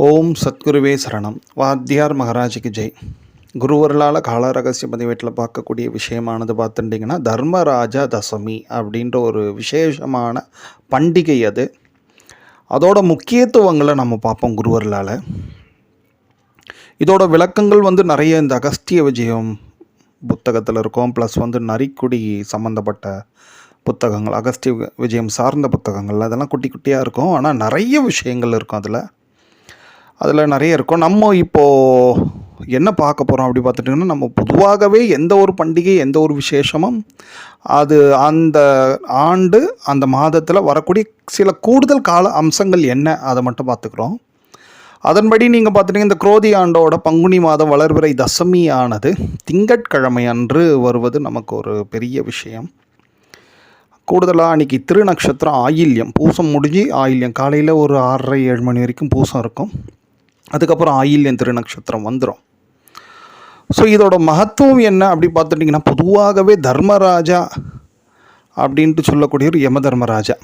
ஓம் சத்குருவே சரணம். வாத்தியார் மகாராஜுக்கு ஜெய். குருவர்களால் கால ரகசிய பதிவேட்டில் பார்க்கக்கூடிய விஷயமானது பார்த்துட்டிங்கன்னா, தர்மராஜா தசமி அப்படின்ற ஒரு விசேஷமான பண்டிகை அது. அதோட முக்கியத்துவங்களை நம்ம பார்ப்போம் குருவர்களால். இதோட விளக்கங்கள் நிறைய இந்த அகஸ்திய விஜயம் புத்தகத்தில் இருக்கும். ப்ளஸ் நரிக்குடி சம்மந்தப்பட்ட புத்தகங்கள், அகஸ்திய விஜயம் சார்ந்த புத்தகங்கள், அதெல்லாம் குட்டி குட்டியாக இருக்கும். ஆனால் நிறைய விஷயங்கள் இருக்கும் அதில் நிறைய இருக்கும். நம்ம இப்போது என்ன பார்க்க போகிறோம் அப்படி பார்த்துட்டிங்கன்னா, நம்ம பொதுவாகவே எந்த ஒரு பண்டிகை எந்த ஒரு விசேஷமும் அது அந்த ஆண்டு அந்த மாதத்தில் வரக்கூடிய சில கூடுதல் கால அம்சங்கள் என்ன அதை மட்டும் பார்த்துக்குறோம். அதன்படி நீங்கள் பார்த்துட்டிங்கன்னா, இந்த குரோதி ஆண்டோட பங்குனி மாதம் வளர்பிறை தசமி ஆனது திங்கட்கிழமை அன்று வருவது நமக்கு ஒரு பெரிய விஷயம். கூடுதலாக அன்றைக்கி திருநக்ஷத்திரம் ஆயில்யம், பூசம் முடிஞ்சு ஆயில்யம் காலையில் ஒரு 6:30-7 மணி வரைக்கும் பூசம் இருக்கும். அதுக்கப்புறம் ஆயில்யம் திருநக்ஷத்திரம் வந்துடும். ஸோ இதோட மகத்துவம் என்ன அப்படி பார்த்துட்டிங்கன்னா, பொதுவாகவே தர்மராஜா அப்படின்ட்டு சொல்லக்கூடிய ஒரு யம தர்மராஜா.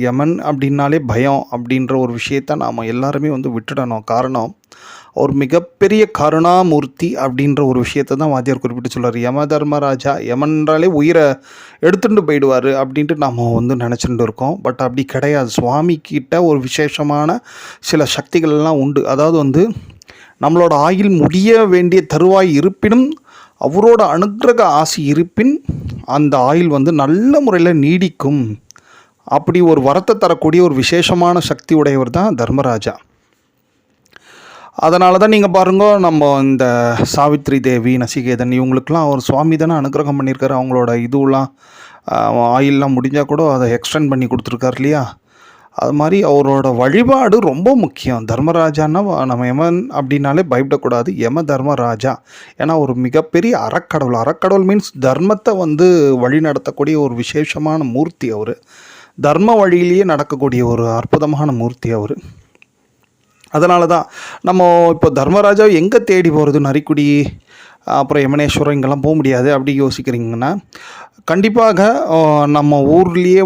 யமன் அப்படின்னாலே பயம் அப்படின்ற ஒரு விஷயத்த நாம் எல்லாருமே விட்டுடணும். காரணம், ஒரு மிகப்பெரிய கருணாமூர்த்தி அப்படின்ற ஒரு விஷயத்தை தான் வாத்தியார் குறிப்பிட்டு சொல்கிறார். யம தர்மராஜா, யமன்றாலே உயிரை எடுத்துகிட்டு போயிடுவார் அப்படின்ட்டு நாம் நினச்சிட்டு இருக்கோம். பட் அப்படி கிடையாது. சுவாமி கிட்ட ஒரு விசேஷமான சில சக்திகள்லாம் உண்டு. அதாவது நம்மளோட ஆயுள் முடிய வேண்டிய தருவாய் இருப்பினும் அவரோட அனுக்கிரக ஆசி இருப்பின் அந்த ஆயுள் நல்ல முறையில் நீடிக்கும். அப்படி ஒரு வரத்தை தரக்கூடிய ஒரு விசேஷமான சக்தி உடையவர் தான் தர்மராஜா. அதனால தான் நீங்கள் பாருங்க, நம்ம இந்த சாவித்ரி தேவி, நசிகேதன் இவங்களுக்கெல்லாம் அவர் சுவாமி தானே அனுகிரகம் பண்ணியிருக்காரு. அவங்களோட இதுவெலாம் ஆயிலெலாம் முடிஞ்சால் கூட அதை எக்ஸ்டெண்ட் பண்ணி கொடுத்துருக்காரு இல்லையா? அது மாதிரி அவரோட வழிபாடு ரொம்ப முக்கியம். தர்மராஜான்னா நம்ம யமன் அப்படின்னாலே பயப்படக்கூடாது. யம தர்மராஜா, ஏன்னா ஒரு மிகப்பெரிய அறக்கடவுள். அறக்கடவுள் மீன்ஸ் தர்மத்தை வழி நடத்தக்கூடிய ஒரு விசேஷமான மூர்த்தி அவர். தர்ம வழியிலேயே நடக்கக்கூடிய ஒரு அற்புதமான மூர்த்தி அவர். அதனால தான் நம்ம இப்போ தர்மராஜாவை எங்கே தேடி போகிறது? நரிக்குடி, அப்புறம் யமனேஸ்வரம் இங்கெல்லாம் போக முடியாது அப்படி யோசிக்கிறீங்கன்னா, கண்டிப்பாக நம்ம ஊர்லேயே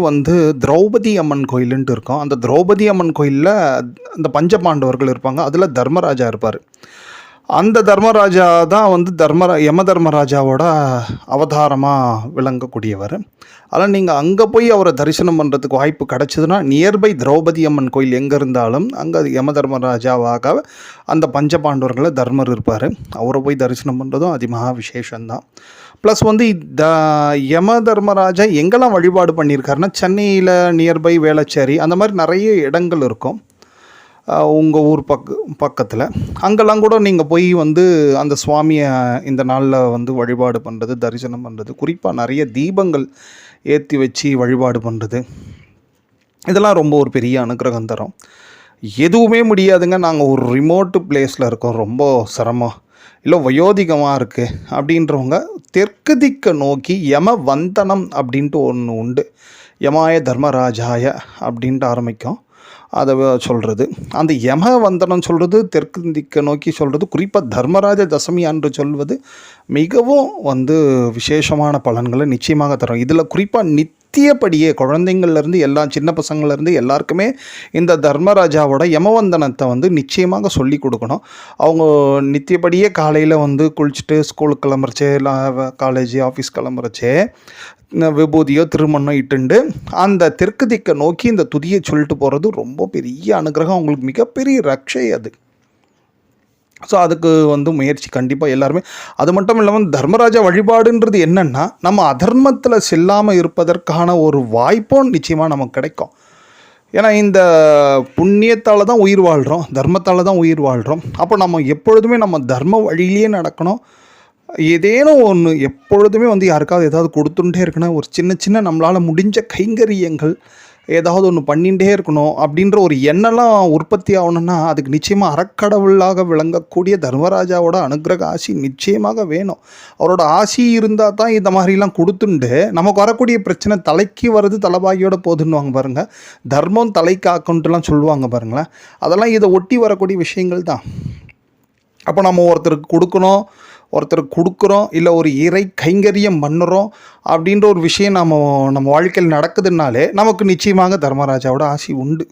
திரௌபதி அம்மன் கோயிலுன்ட்டு இருக்கோம். அந்த திரௌபதி அம்மன் கோயிலில் அந்த பஞ்சபாண்டவர்கள் இருப்பாங்க. அதில் தர்மராஜா இருப்பார். அந்த தர்மராஜா தான் யம தர்மராஜாவோட அவதாரமாக விளங்கக்கூடியவர். அதனால் நீங்கள் அங்கே போய் அவரை தரிசனம் பண்ணுறதுக்கு வாய்ப்பு கிடச்சிதுன்னா, நியர்பை திரௌபதி அம்மன் கோயில் எங்கே இருந்தாலும் அங்கே யம தர்மராஜாவாக அந்த பஞ்சபாண்டவர்களை தர்மர் இருப்பார். அவரை போய் தரிசனம் பண்ணுறதும் அதிமகா விசேஷந்தான். ப்ளஸ் யம தர்மராஜா எங்கெல்லாம் வழிபாடு பண்ணியிருக்காருன்னா, சென்னையில் நியர்பை வேளச்சேரி அந்த மாதிரி நிறைய இடங்கள் இருக்கும் உங்கள் ஊர் பக்கத்தில். அங்கெல்லாம் கூட நீங்கள் போய் அந்த சுவாமியை இந்த நாளில் வழிபாடு பண்ணுறது, தரிசனம் பண்ணுறது, குறிப்பாக நிறைய தீபங்கள் ஏற்றி வச்சு வழிபாடு பண்ணுறது, இதெல்லாம் ரொம்ப ஒரு பெரிய அனுகிரகம் தரும். எதுவுமே முடியாதுங்க, நாங்கள் ஒரு ரிமோட்டு பிளேஸில் இருக்கோம், ரொம்ப சிரமம், இல்லை வயோதிகமாக இருக்குது அப்படின்றவங்க தெற்கு திக்கை நோக்கி யம வந்தனம் அப்படின்ட்டு ஒன்று உண்டு. யமாய தர்மராஜாய அப்படின்ட்டு ஆரம்பிக்கும். அதை சொல்கிறது, அந்த யம வந்தனம் சொல்கிறது, தெற்கு திக்கை நோக்கி சொல்கிறது, குறிப்பாக தர்மராஜ தசமி அன்று சொல்வது மிகவும் விசேஷமான பலன்களை நிச்சயமாக தரும். இதில் குறிப்பாக நித்தியப்படியே குழந்தைங்கள்லேருந்து எல்லா சின்ன பசங்கள்லேருந்து எல்லாருக்குமே இந்த தர்மராஜாவோட யமவந்தனத்தை நிச்சயமாக சொல்லி கொடுக்கணும். அவங்க நித்தியப்படியே காலையில் குளிச்சுட்டு ஸ்கூலுக்கு கிளம்புறச்சே, இல்லை காலேஜ் ஆஃபீஸ் கிளம்புறச்சே விபூதியோ திருமணோ இட்டுண்டு அந்த தெற்கு திக்கை நோக்கி இந்த துதியை சொல்லிட்டு போகிறது ரொம்ப பெரிய அனுகிரகம். அவங்களுக்கு மிகப்பெரிய ரட்சை அது. ஸோ அதுக்கு முயற்சி கண்டிப்பாக எல்லாருமே. அது மட்டும் இல்லாமல் தர்மராஜா வழிபாடுன்றது என்னென்னா, நம்ம அதர்மத்தில் செல்லாமல் இருப்பதற்கான ஒரு வாய்ப்பும் நிச்சயமாக நமக்கு கிடைக்கும். ஏன்னா இந்த புண்ணியத்தால் தான் உயிர் வாழ்கிறோம், தர்மத்தால் தான் உயிர் வாழ்கிறோம். அப்போ நம்ம எப்பொழுதுமே நம்ம தர்ம வழியிலேயே நடக்கணும். ஏதேனும் ஒன்று எப்பொழுதுமே யாருக்காவது ஏதாவது கொடுத்துட்டே இருக்கணும். ஒரு சின்ன சின்ன நம்மளால் முடிஞ்ச கைங்கரியங்கள் ஏதாவது ஒன்று பண்ணிகிட்டே இருக்கணும் அப்படின்ற ஒரு எண்ணெல்லாம் உற்பத்தி ஆகணும்னா, அதுக்கு நிச்சயமாக அறக்கடவுளாக விளங்கக்கூடிய தர்மராஜாவோட அனுகிரக ஆசி நிச்சயமாக வேணும். அவரோட ஆசி இருந்தால் தான் இந்த மாதிரிலாம் கொடுத்துண்டு நமக்கு வரக்கூடிய பிரச்சனை தலைக்கு வருது தலைபாகியோட போதுன்னுவாங்க பாருங்கள். தர்மம் தலை காக்குன்ட்டுலாம் சொல்லுவாங்க பாருங்களேன். அதெல்லாம் இதை ஒட்டி வரக்கூடிய விஷயங்கள் தான். அப்போ நம்ம ஒருத்தருக்கு கொடுக்குறோம், இல்லை ஒரு இறை கைங்கரியம் பண்ணுறோம் அப்படின்ற ஒரு விஷயம் நம்ம வாழ்க்கையில் நடக்குதுனாலே நமக்கு நிச்சயமாக தர்மராஜாவோட ஆசி உண்டு.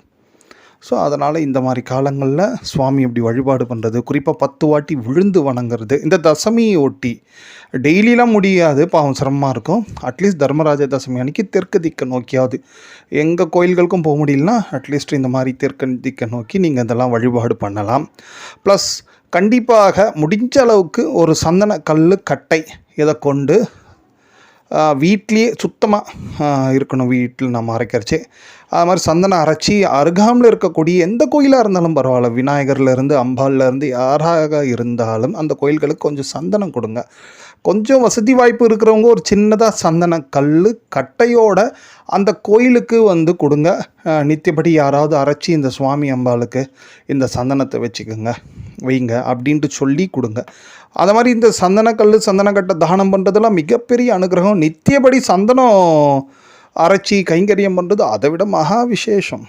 ஸோ அதனால் இந்த மாதிரி காலங்களில் சுவாமி இப்படி வழிபாடு பண்ணுறது, குறிப்பாக 10 வாட்டி விழுந்து வணங்குறது, இந்த தசமியை ஒட்டி டெய்லிலாம் முடியாது, பாவம் சிரமமாக இருக்கும். அட்லீஸ்ட் தர்மராஜ தசமி அன்றைக்கி தெற்கு திக்கை நோக்கியாவது, எங்கள் கோயில்களுக்கும் போக முடியலனா அட்லீஸ்ட் இந்த மாதிரி தெற்கு திக்கை நோக்கி நீங்கள் இதெல்லாம் வழிபாடு பண்ணலாம். ப்ளஸ் கண்டிப்பாக முடிஞ்ச அளவுக்கு ஒரு சந்தன கல் கட்டை இதை கொண்டு வீட்லேயே சுத்தமாக இருக்கணும். வீட்டில் நம்ம அரைக்கிறச்சு அது மாதிரி சந்தனம் அரைச்சி அருகாமல் இருக்கக்கூடிய எந்த கோயிலாக இருந்தாலும் பரவாயில்ல, விநாயகர்லேருந்து அம்பாள்லேருந்து யாராக இருந்தாலும் அந்த கோயில்களுக்கு கொஞ்சம் சந்தனம் கொடுங்க. கொஞ்சம் வசதி வாய்ப்பு இருக்கிறவங்க ஒரு சின்னதாக சந்தன கல் கட்டையோட அந்த கோயிலுக்கு வந்து கொடுங்க. நித்தியப்படி யாராவது அரைச்சி இந்த சுவாமி அம்பாளுக்கு இந்த சந்தனத்தை வச்சுக்கோங்க, வைங்க அப்படின்ட்டு சொல்லி கொடுங்க. அது மாதிரி இந்த சந்தனக்கல் சந்தனக்கட்டை தானம் பண்ணுறதெல்லாம் மிகப்பெரிய அனுகிரகம். நித்தியப்படி சந்தனம் அரைச்சி கைங்கரியம் பண்ணுறது அதை விட மகா விசேஷம்.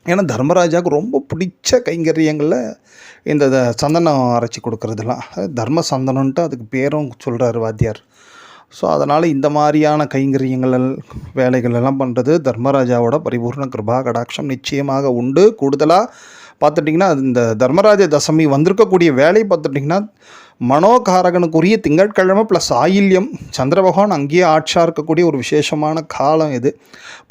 ஏன்னா தர்மராஜாவுக்கு ரொம்ப பிடிச்ச கைங்கரியங்களில் இந்த சந்தனம் அரைச்சி கொடுக்குறதுலாம் தர்ம சந்தனன்ட்டு அதுக்கு பேரும் சொல்கிறார் வாத்தியார். ஸோ அதனால் இந்த மாதிரியான கைங்கரியங்கள் வேலைகள் எல்லாம் பண்ணுறது தர்மராஜாவோட பரிபூர்ண கிருபா கடாட்சம் நிச்சயமாக உண்டு. கூடுதலாக பார்த்துட்டிங்கன்னா இந்த தர்மராஜ தசமி வந்திருக்கக்கூடிய வேலை பார்த்துட்டிங்கன்னா மனோகாரகனுக்குரிய திங்கட்கிழமை ப்ளஸ் ஆயில்யம் சந்திர பகவான் அங்கேயே ஆட்சியாக இருக்கக்கூடிய ஒரு விசேஷமான காலம் இது.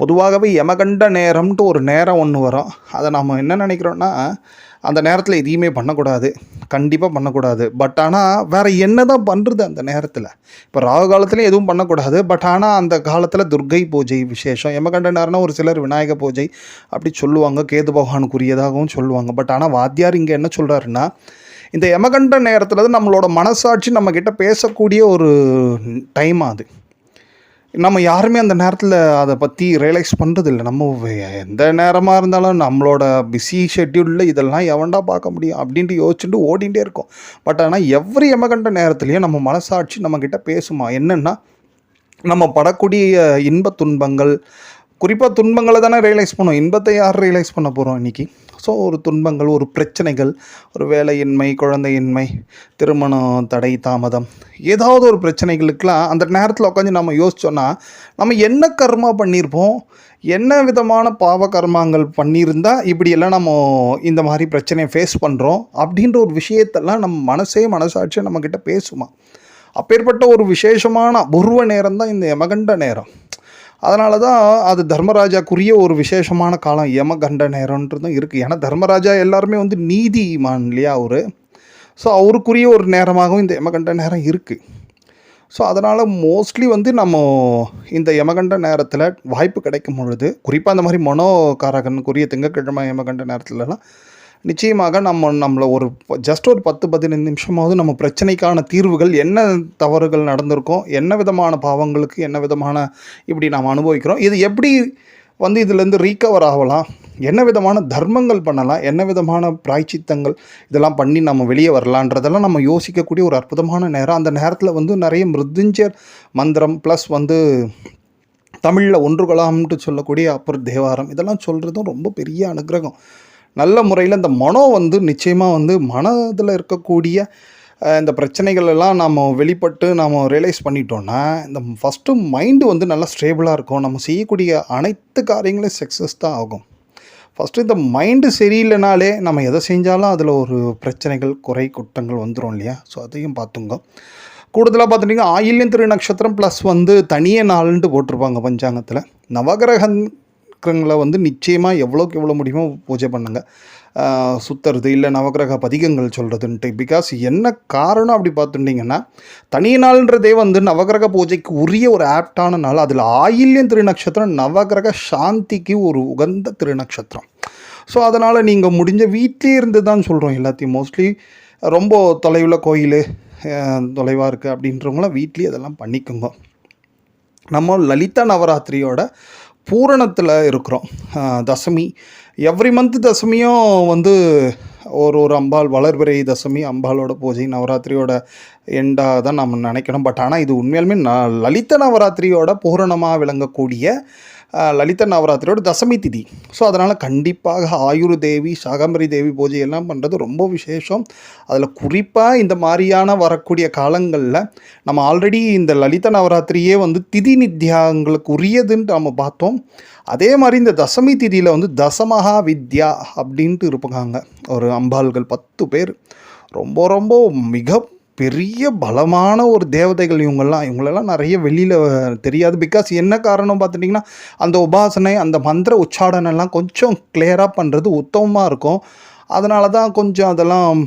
பொதுவாகவே யமகண்ட நேரம்ன்ட்டு ஒரு நேரம் ஒன்று வரும். அதை நம்ம என்ன நினைக்கிறோன்னா அந்த நேரத்தில் எதையுமே பண்ணக்கூடாது, கண்டிப்பாக பண்ணக்கூடாது. பட் ஆனால் வேறு என்ன தான் பண்ணுறது அந்த நேரத்தில்? இப்போ ராகு காலத்துலேயும் எதுவும் பண்ணக்கூடாது. பட் ஆனால் அந்த காலத்தில் துர்கை பூஜை விசேஷம், யமகண்ட நேரம்னா ஒரு சிலர் விநாயக பூஜை அப்படி சொல்லுவாங்க, கேது பகவானுக்குரியதாகவும் சொல்லுவாங்க. பட் ஆனால் வாத்தியார் இங்கே என்ன சொல்கிறாருன்னா, இந்த யமகண்ட நேரத்தில் தான் நம்மளோட மனசாட்சி நம்மக்கிட்ட பேசக்கூடிய ஒரு டைம் அது. நம்ம யாருமே அந்த நேரத்தில் அதை பற்றி ரியலைஸ் பண்ணுறதில்ல. நம்ம எந்த நேரமாக இருந்தாலும் நம்மளோட பிஸி ஷெட்யூலில் இதெல்லாம் எவன்டா பார்க்க முடியும் அப்படின்ட்டு யோசிச்சுட்டு ஓடிகிட்டே இருக்கோம். பட் ஆனால் எவ்ரி யமகண்ட நேரத்துலையும் நம்ம மனசாட்சி நம்மக்கிட்ட பேசுமா? என்னென்னா நம்ம படக்கூடிய இன்ப துன்பங்கள், குறிப்பாக துன்பங்களை தானே ரியலைஸ் பண்ணுவோம், இன்பத்தை யார் ரியலைஸ் பண்ண போகிறோம் இன்றைக்கி? ஸோ ஒரு துன்பங்கள், ஒரு பிரச்சனைகள், ஒரு வேலையின்மை, குழந்தையின்மை, திருமணம் தடை தாமதம், ஏதாவது ஒரு பிரச்சனைகளுக்கெல்லாம் அந்த நேரத்தில் உட்காந்து நம்ம யோசித்தோன்னா நம்ம என்ன கர்மா பண்ணியிருப்போம், என்ன விதமான பாவ கர்மாங்கள் பண்ணியிருந்தால் இப்படியெல்லாம் நம்ம இந்த மாதிரி பிரச்சனையை ஃபேஸ் பண்ணுறோம் அப்படின்ற ஒரு விஷயத்தெல்லாம் நம்ம மனசாட்சியை நம்மக்கிட்ட பேசுமா? அப்பேற்பட்ட ஒரு விசேஷமான அபூர்வ நேரம் தான் இந்த யமகண்ட நேரம். அதனால தான் அது தர்மராஜாக்குரிய ஒரு விசேஷமான காலம் யமகண்ட நேரன்றதும் இருக்குது. ஏன்னா தர்மராஜா எல்லாருமே வந்து நீதிமான் இல்லையா அவர். ஸோ அவருக்குரிய ஒரு நேரமாகவும் இந்த யமகண்ட நேரம் இருக்குது. ஸோ அதனால் மோஸ்ட்லி வந்து நம்ம இந்த யமகண்ட நேரத்தில் வாய்ப்பு கிடைக்கும் பொழுது, குறிப்பாக அந்த மாதிரி மனோகாரகனுக்குரிய திங்கட்கிழமை யமகண்ட நேரத்துலலாம் நிச்சயமாக நம்மளை ஒரு ஜஸ்ட் ஒரு 10-15 நிமிஷமாவது நம்ம பிரச்சனைக்கான தீர்வுகள், என்ன தவறுகள் நடந்திருக்கோம், என்ன விதமான பாவங்களுக்கு என்ன விதமான இப்படி நாம் அனுபவிக்கிறோம், இது எப்படி வந்து இதிலேருந்து ரீகவர் ஆகலாம், என்ன விதமான தர்மங்கள் பண்ணலாம், என்ன விதமான பிராய்ச்சித்தங்கள் இதெல்லாம் பண்ணி நம்ம வெளியே வரலான்றதெல்லாம் நம்ம யோசிக்கக்கூடிய ஒரு அற்புதமான நேரம். அந்த நேரத்தில் வந்து நிறைய மிருத்யுஞ்சய மந்திரம் ப்ளஸ் வந்து தமிழில் ஒன்றுகளாம்ட்டு சொல்லக்கூடிய அப்புறம் தேவாரம் இதெல்லாம் சொல்கிறதும் ரொம்ப பெரிய அனுகிரகம். நல்ல முறையில் இந்த மனம் வந்து நிச்சயமாக வந்து மனதில் இருக்கக்கூடிய இந்த பிரச்சனைகள் எல்லாம் நம்ம வெளிப்பட்டு நம்ம ரியலைஸ் பண்ணிட்டோன்னா இந்த ஃபஸ்ட்டு மைண்டு வந்து நல்லா ஸ்டேபிளாக இருக்கும். நம்ம செய்யக்கூடிய அனைத்து காரியங்களும் சக்ஸஸ் தான் ஆகும். ஃபஸ்ட்டு இந்த மைண்டு சரியில்லைனாலே நம்ம எதை செஞ்சாலும் அதில் ஒரு பிரச்சனைகள், குறை, குற்றங்கள் வந்துடும் இல்லையா? ஸோ அதையும் பார்த்துங்க. கூடுதலாக பார்த்துட்டிங்கன்னா ஆயில்யம் திரு நட்சத்திரம் ப்ளஸ் வந்து தனியே நாளுன்ட்டு போட்டிருப்பாங்க பஞ்சாங்கத்தில். நவகிரகங்களை வந்து நிச்சயமாக எவ்வளோக்கு எவ்வளோ முடியுமோ பூஜை பண்ணுங்கள். சுற்றுறது இல்லை நவகிரக பதிகங்கள் சொல்கிறதுன்ட்டு. பிகாஸ் என்ன காரணம் அப்படி பார்த்துட்டிங்கன்னா, தனி நாள்ன்றதே வந்து நவகிரக பூஜைக்கு உரிய ஒரு ஆப்டான நாள். அதில் ஆயில்யம் திருநக்ஷத்திரம் நவகிரக சாந்திக்கு ஒரு உகந்த திருநக்ஷத்திரம். ஸோ அதனால் நீங்கள் முடிஞ்ச வீட்டிலே இருந்து தான் சொல்கிறோம் எல்லாத்தையும். மோஸ்ட்லி ரொம்ப தொலைவில் கோயில் தொலைவாக இருக்குது அப்படின்றவங்களாம் வீட்லேயே அதெல்லாம் பண்ணிக்கோங்க. நம்ம லலிதா நவராத்திரியோட பூரணத்தில் இருக்கிறோம். தசமி எவ்ரி மந்த் தசமியும் வந்து ஒரு அம்பாள் வளர்பிறை தசமி அம்பாளோட பூஜை நவராத்திரியோட எண்டாக தான் நம்ம நினைக்கணும். பட் ஆனால் இது உண்மையாலுமே லலித நவராத்திரியோட பூரணமாக விளங்கக்கூடிய லலித நவராத்திரியோட தசமி திதி. ஸோ அதனால் கண்டிப்பாக ஆயுர் தேவி, சாகம்பரி தேவி பூஜை எல்லாம் பண்ணுறது ரொம்ப விசேஷம். அதில் குறிப்பாக இந்த மாதிரியான வரக்கூடிய காலங்களில் நம்ம ஆல்ரெடி இந்த லலித நவராத்திரியே வந்து திதி நித்தியாங்களுக்கு உரியதுன்ட்டு நம்ம பார்த்தோம். அதே மாதிரி இந்த தசமி திதியில் வந்து தசமகா வித்யா அப்படின்ட்டு இருப்பாங்க. ஒரு அம்பாள்கள் 10 பேர். ரொம்ப ரொம்ப மிக பெரிய பலமான ஒரு தேவதைகள் இவங்களெல்லாம் நிறைய வெளியில் தெரியாது. பிகாஸ் என்ன காரணம் பார்த்துட்டிங்கன்னா, அந்த உபாசனை, அந்த மந்திர உச்சாடனெல்லாம் கொஞ்சம் கிளியராக பண்ணுறது உத்தமமாக இருக்கும். அதனால தான் கொஞ்சம் அதெல்லாம்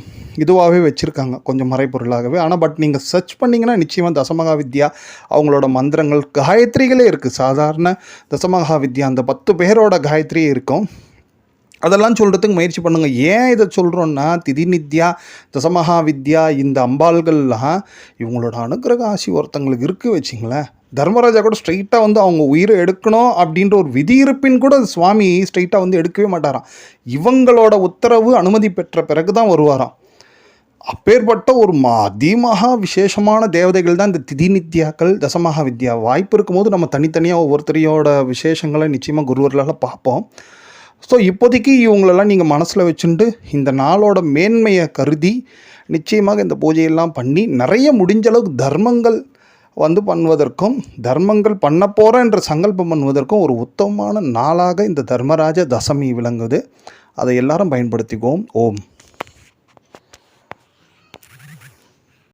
இதுவாகவே வச்சுருக்காங்க, கொஞ்சம் மறைப்பொருளாகவே. ஆனால் பட் நீங்கள் சர்ச் பண்ணிங்கன்னா நிச்சயமாக தசமகா வித்யா அவங்களோட மந்திரங்கள், காயத்ரிகளே இருக்குது. சாதாரண தசமகா வித்யா அந்த 10 பேரோட காயத்ரியே இருக்கும். அதெல்லாம் சொல்கிறதுக்கு முயற்சி பண்ணுங்கள். ஏன் இதை சொல்கிறோன்னா, திதிநித்யா, தசமகா வித்யா, இந்த அம்பாள்கள்லாம் இவங்களோட அனுக்கிரக ஆசி ஒருத்தங்களுக்கு இருக்குது வச்சிங்களேன். தர்மராஜா கூட ஸ்ட்ரைட்டாக வந்து அவங்க உயிரை எடுக்கணும் அப்படின்ற ஒரு விதி இருப்பின் கூட சுவாமி ஸ்ட்ரைட்டாக வந்து எடுக்கவே மாட்டாராம். இவங்களோட உத்தரவு அனுமதி பெற்ற பிறகு தான் வருவாராம். அப்பேற்பட்ட ஒரு அதிமகா விசேஷமான தேவதைகள் தான் இந்த திதிநித்யாக்கள், தசமகா வித்யா. வாய்ப்பு இருக்கும்போது நம்ம தனித்தனியாக ஒவ்வொருத்தரையோட விசேஷங்களை நிச்சயமாக குருவர்களால் பார்ப்போம். ஸோ இப்போதைக்கு இவங்களெல்லாம் நீங்கள் மனசில் வச்சுட்டு இந்த நாளோட மேன்மையை கருதி நிச்சயமாக இந்த பூஜையெல்லாம் பண்ணி நிறைய முடிஞ்ச அளவுக்கு தர்மங்கள் வந்து பண்ணுவதற்கும், தர்மங்கள் பண்ண போகிறேன் என்ற சங்கல்பம் பண்ணுவதற்கும் ஒரு உத்தமமான நாளாக இந்த தர்மராஜ தசமி விளங்குது. அதை எல்லாரும் பயன்படுத்திக்குவோம். ஓம்.